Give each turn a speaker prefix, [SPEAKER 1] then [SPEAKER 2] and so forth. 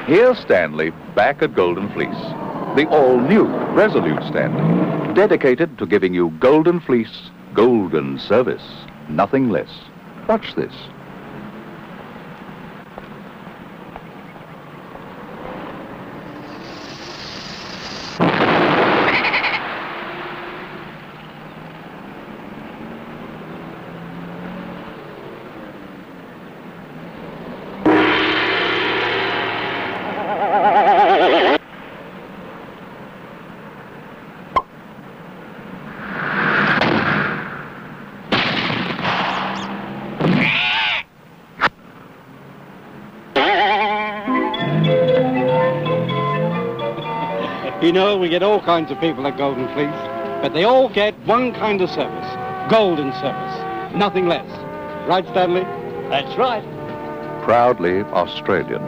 [SPEAKER 1] Here's Stanley back at Golden Fleece. The all-new Resolute Stanley, dedicated to giving you Golden Fleece, golden service, nothing less. Watch this.
[SPEAKER 2] You know, we get all kinds of people at Golden Fleece, but they all get one kind of service, golden service, nothing less. Right, Stanley?
[SPEAKER 3] That's right.
[SPEAKER 1] Proudly Australian.